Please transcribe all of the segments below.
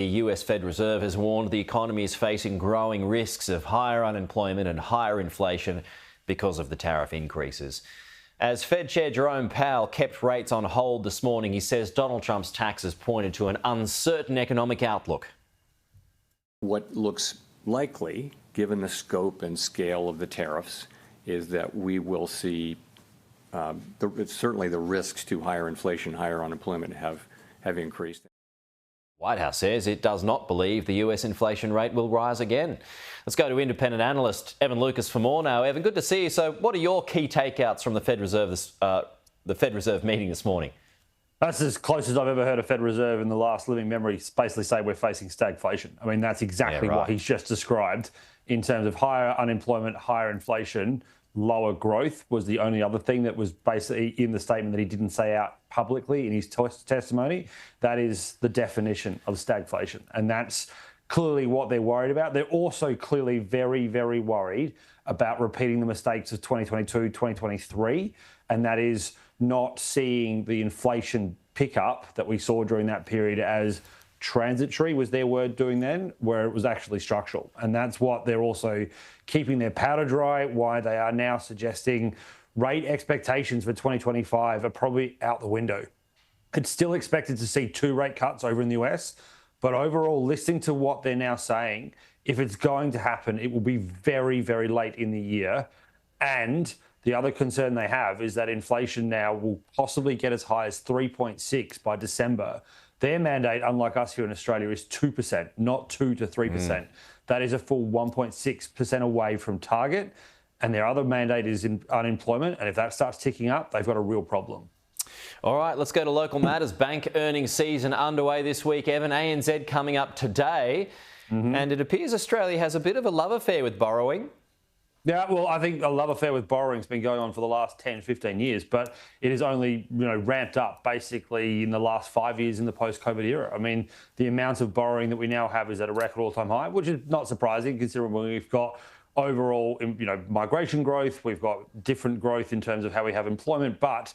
The US Fed Reserve has warned the economy is facing growing risks of higher unemployment and higher inflation because of the tariff increases. As Fed Chair Jerome Powell kept rates on hold this morning, he says Donald Trump's taxes pointed to an uncertain economic outlook. What looks likely, given the scope and scale of the tariffs, is that we will see certainly the risks to higher inflation, higher unemployment have increased. White House says it does not believe the US inflation rate will rise again. Let's go to independent analyst Evan Lucas for more now. Evan, good to see you. So what are your key takeouts from the Fed Reserve meeting this morning? That's as close as I've ever heard a Fed Reserve in the last living memory basically say we're facing stagflation. I mean, that's exactly what he's just described in terms of higher unemployment, higher inflation. Lower growth was the only other thing that was basically in the statement that he didn't say out publicly in his testimony. That is the definition of stagflation. And that's clearly what they're worried about. They're also clearly very, very worried about repeating the mistakes of 2022, 2023. And that is not seeing the inflation pickup that we saw during that period as transitory, was their word doing then, where it was actually structural. And that's what they're also keeping their powder dry, why they are now suggesting rate expectations for 2025 are probably out the window. It's still expected to see 2 rate cuts over in the US, but overall, listening to what they're now saying, if it's going to happen, it will be very, very late in the year. And the other concern they have is that inflation now will possibly get as high as 3.6 by December. Their mandate, unlike us here in Australia, is 2%, not 2 to 3%. That is a full 1.6% away from target. And their other mandate is in unemployment. And if that starts ticking up, they've got a real problem. All right, let's go to local matters. Bank earnings season underway this week. Evan, ANZ coming up today. And it appears Australia has a bit of a love affair with borrowing. Yeah, well, I think a love affair with borrowing has been going on for the last 10, 15 years, but it has only, ramped up basically in the last 5 years in the post-COVID era. I mean, the amount of borrowing that we now have is at a record all-time high, which is not surprising considering we've got overall, migration growth, we've got different growth in terms of how we have employment, but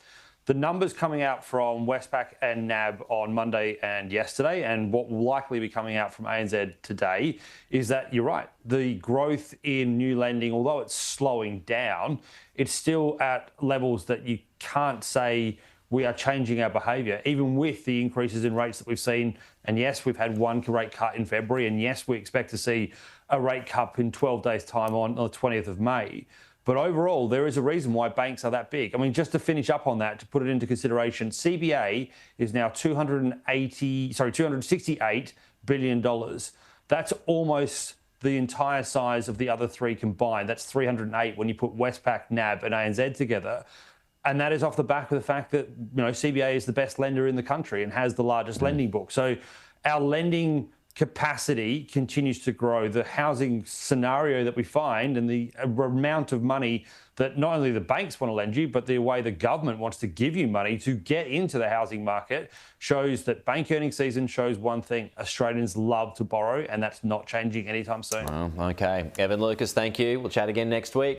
the numbers coming out from Westpac and NAB on Monday and yesterday, and what will likely be coming out from ANZ today, is that you're right. The growth in new lending, although it's slowing down, it's still at levels that you can't say we are changing our behaviour, even with the increases in rates that we've seen. And yes, we've had 1 rate cut in February, and yes, we expect to see a rate cut in 12 days' time on the 20th of May. But overall, there is a reason why banks are that big. I mean, just to finish up on that, to put it into consideration, CBA is now $268 billion. That's almost the entire size of the other 3 combined. That's 308 when you put Westpac, NAB and ANZ together. And that is off the back of the fact that, CBA is the best lender in the country and has the largest lending book. So our lending capacity continues to grow. The housing scenario that we find and the amount of money that not only the banks want to lend you, but the way the government wants to give you money to get into the housing market shows that bank earning season shows one thing: Australians love to borrow, and that's not changing anytime soon. Well, okay. Evan Lucas, thank you. We'll chat again next week.